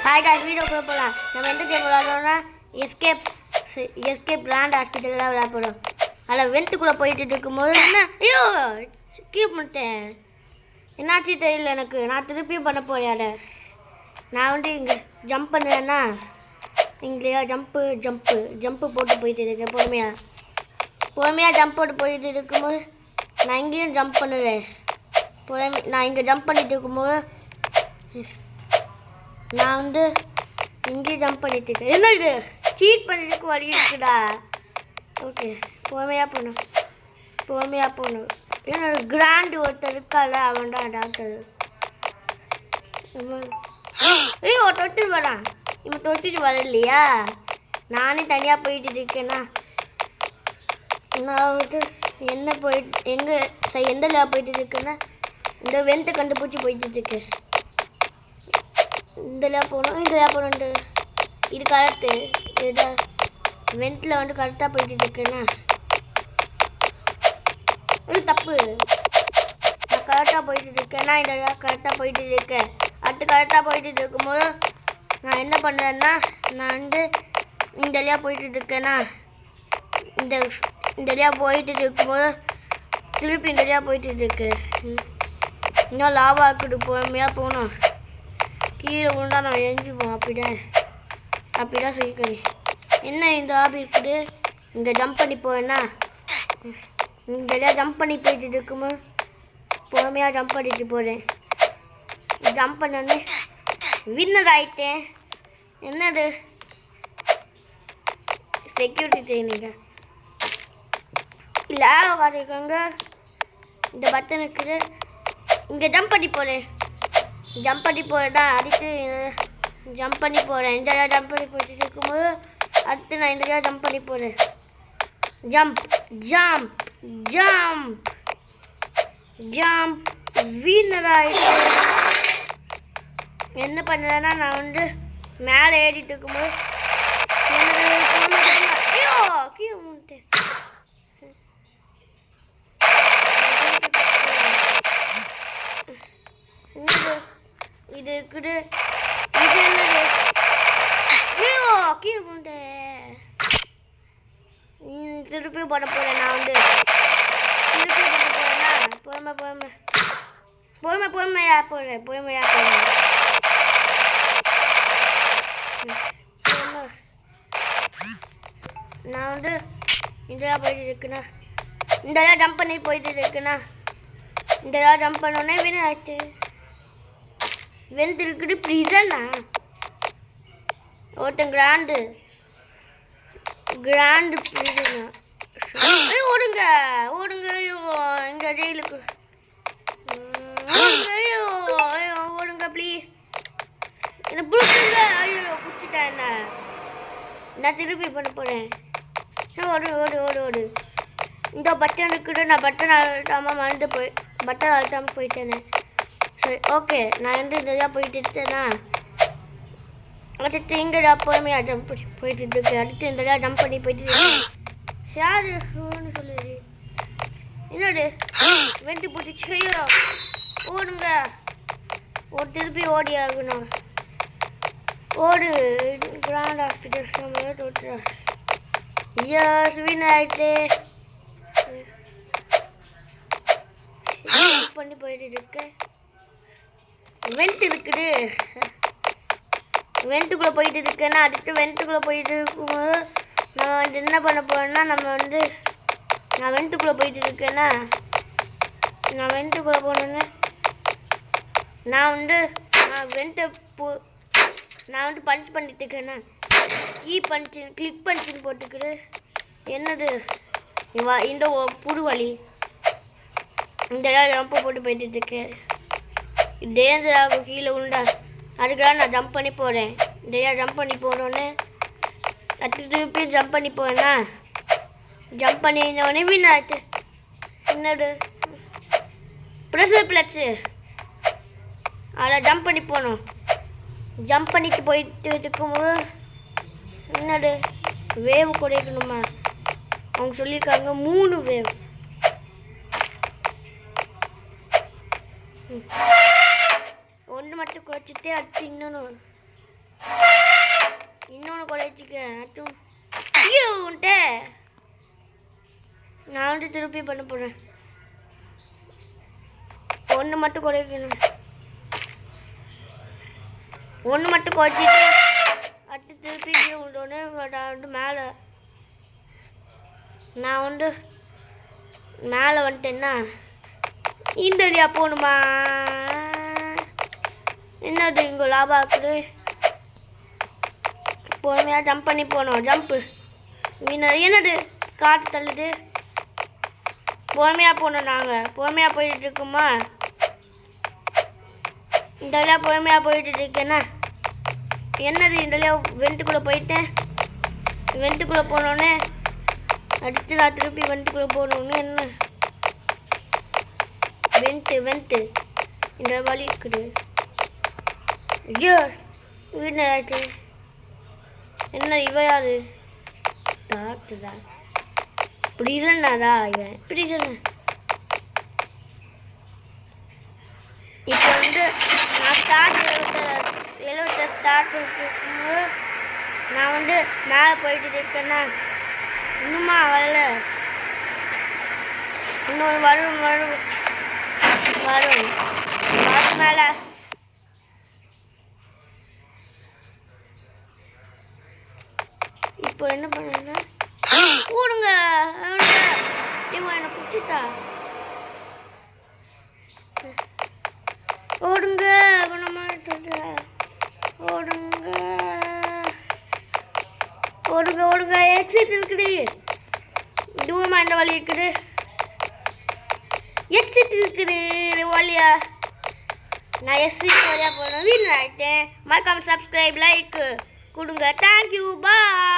Hi guys, வீடியோக்குள்ளே போகலாம். நம்ம எந்த கேம் விளையாடுறோம்னா எஸ்கேப் கிராண்ட் ஹாஸ்பிட்டலில் விளையாட போகிறோம். அதில் வெண்ட்டுக்குள்ளே போயிட்டு இருக்கும்போது என்ன ஐயோ கீப் பண்ணிட்டேன். என்னாச்சு தெரியல எனக்கு. நான் திருப்பியும் பண்ண போகிறேன். அதை நான் இங்கே ஜம்ப் பண்ணுவேன்னா இங்கேயா ஜம்ப்பு போட்டு போயிட்டு இருக்கேன். பொறுமையாக ஜம்ப் போட்டு போயிட்டு இருக்கும்போது நான் இங்கேயும் ஜம்ப் பண்ணுறேன். நான் இங்கே ஜம்ப் பண்ணிட்டு இருக்கும்போது நான் இங்கேயும் ஜம்ப் பண்ணிட்டு இருக்கேன். என்ன இது சீட் பண்ணிட்டு வழி இருக்குடா. ஓகே, பொறுமையாக போகணும். என்னோட கிராண்டு ஒருத்தர் இருக்கால, அவன் தான் டாக்டர். ஐயோ தொட்டு வரான். இவன் தொட்டுட்டு வரலையா? நானே தனியாக போயிட்டு இருக்கேன்னா நான் எந்த லேப் போயிட்டு இருக்கேன்னா இந்த வெண்ட்டை கண்டுபிடிச்சி போயிட்டு இருக்கேன். இந்த லேப் போகணும். இது கரெக்டு. இதை வெண்ட்டில் கரெக்டாக போயிட்டு இருக்கேன்னா இது தப்பு. நான் கரெக்டாக போயிட்டு இருக்கேன்னா இந்த லேப் கரெக்டாக போயிட்டு இருக்கேன். அடுத்து கரெக்டாக போயிட்டு இருக்கும்போது நான் என்ன பண்ணுறேன்னா நான் இந்த லேப் போயிட்டு இருக்கேன்னா இந்த லேப் போயிட்டு இருக்கும்போது திருப்பி இந்த லேப் போயிட்டு இருக்கேன். இன்னும் லாபம் இருக்குது. பொறுமையாக போகணும். கீழே விழுந்தா நான் எழுஞ்சிப்போம். அப்படிதான் செய்யணும். என்ன இந்த ஆபி இருக்குது. இங்கே ஜம்ப் பண்ணி போவேன்னா இங்கே ஜம்ப் பண்ணி போயிட்டு இருக்கும்போது பொறுமையாக ஜம்ப் பண்ணிட்டு போகிறேன். ஜம்ப் பண்ணோன்னே வின்னர் ஆகிட்டேன். என்னது செக்யூரிட்டி ட்ரைனிங்க இல்லை உட்காந்துருக்காங்க. இந்த பட்டன் இருக்குது. இங்கே ஜம்ப் பண்ணி போகிறேன். ஜம்ப் பண்ணி போகிறேன்னா அடுத்து ஜம்ப் பண்ணி போகிறேன். இந்த ஜம்ப் பண்ணி போயிட்டு இருக்கும்போது அடுத்து நான் இந்த ஜம்ப் பண்ணி போகிறேன். ஜம்ப் வீணர் ஆகிட்டு என்ன பண்ணுறேன்னா நான் மேலே ஏறிட்டு இருக்கும்போது ஐயோ கீழே முட்டேன். இது இருக்குது. இது என்னது? ஐயோ கீழே போட்டேன். திருப்பியும் போட போகிறேன். நான் திருப்பியும் போட போகிறேன்னா பொறுமையாக போகிறேன். நான் இதெல்லாம் போயிட்டு இருக்குண்ணா. இதெல்லாம் ஜம்ப் பண்ணி போயிட்டு இருக்குண்ணா. இதெல்லாம் ஜம்ப் பண்ணோன்னே வினர் ஆச்சு. வெந்திருக்குது ப்ரிசனா ஒருத்தன் கிராண்டு ப்ரிசனா. ஓடுங்க ஐயோ இங்கே ஜெயிலுக்கு ஓடுங்க ப்ளீஸ். என்ன பிடிச்சுங்க. ஐயோ பிடிச்சிட்டேன். என்ன நான் திருப்பி பண்ண போகிறேன். ஓடு இந்த பட்டன் இருக்குது. நான் பட்டன் அழுத்தாமல் போயிட்டேனே. சரி ஓகே, நான் இந்த போயிட்டு இருக்கேன்னா அடுத்து இங்கே பொறுமையாக ஜம்ப் பண்ணி போயிட்டு இருக்கு. அடுத்து இந்த ஜம்ப் பண்ணி போயிட்டு யாரு சொல்லுது. என்னோட வெண்டி போட்டு செய்யோ ஓடுங்க. திருப்பி ஓடி ஆகணும். ஓடு கிராண்ட் ஹாஸ்பிட்டல் தொட்டு வின் ஆயிட்டு பண்ணி போயிட்டு இருக்கேன். வெண்ட் இருக்குது. வெண்ட்டுக்குள்ளே போயிட்டு இருக்கேன்னா அடுத்து வெண்ட்டுக்குள்ளே போயிட்டு இருக்கும்போது நம்ம என்ன பண்ண போகிறோன்னா நான் வெண்ட்டுக்குள்ளே போயிட்டு இருக்கேன்னா நான் வெண்ட்டுக்குள்ளே போனோன்னே நான் பஞ்ச் பண்ணிட்டு இருக்கேன்னா கிளிக் பஞ்சுன்னு போட்டுக்கிட்டு என்னது இந்த புது வழி இந்த ஜம்ப் போட்டு போயிட்டு இருக்கேன். டேஞ்சர் ஆகும் கீழே உண்டா. அதுக்காக நான் ஜம்ப் பண்ணி போகிறேன். ஜம்ப் பண்ணி போனோடனே அடுத்து திருப்பியும் ஜம்ப் பண்ணி போவேன்னா ஜம்ப் பண்ணினோடனே வின் ஆகிட்டு. என்னது ப்ளஸ்ஸு அதில் ஜம்ப் பண்ணி போகணும். ஜம்ப் பண்ணிட்டு போயிட்டு இருக்கும்போது என்னது வேவ் குறைக்கணுமா? அவங்க சொல்லியிருக்காங்க 3 வேவ். ஒன்று மட்டும் குறைச்சிட்டு அடுத்து இன்னொன்று இன்னொன்று குறைச்சிக்கிறேன் கீழே உன்ட்டு நான் வந்து திருப்பி பண்ண போகிறேன். ஒன்று மட்டும் குறைக்கணும். ஒன்று மட்டும் குறைச்சிட்டு அடுத்து திருப்பி கீழே உண்டோன்னு நான் வந்து மேலே வந்துட்டேன்னா இந்த வழியா போகணுமா? என்னது இங்கே லாபம் ஆக்குது? பொறுமையாக ஜம்ப் பண்ணி போகணும். ஜம்ப்பு என்னது காற்று தள்ளுது. பொறுமையாக போகணும். நாங்கள் பொறுமையாக போயிட்டு இருக்கோமா? இந்த வழியாக பொறுமையாக போயிட்டு இருக்கேன்னா என்னது இந்த வழியாக வெண்ட்டுக்குள்ளே போயிட்டேன். வெண்ட்டுக்குள்ளே போனோடனே அடுத்து நான் திருப்பி வெண்ட்டுக்குள்ளே போகணுன்னு என்ன வெண்ட்டு இந்த வழி இருக்குது. ஐயோ வீடு ஆச்சு. என்ன இவ யாரு? டாக்டர் தான். இப்படி இல்லைன்னாதா இவன் இப்படி சொன்ன. இப்போ வந்து நான் ஸ்டார்ட் இருக்கும்போது நான் வந்து மேலே போயிட்டு இருக்கேன்னா இன்னுமா வரல. இன்னொரு வரும் மேலே இப்போ என்ன பண்ணா ஓடுங்க. இவன் என்னை பிடிச்சிட்டா. ஓடுங்க ஓடுங்க. எக்ஸிட் இருக்குது. தூரமாக என்ன வழி இருக்குது? எக்ஸிட் இருக்குது வழியா. நான் எக்ஸிட் வழியாக போகிறேன். வீடு ஆகிட்டேன். மறக்காம சப்ஸ்கிரைப் லைக் கொடுங்க. தேங்க்யூ. பாய்.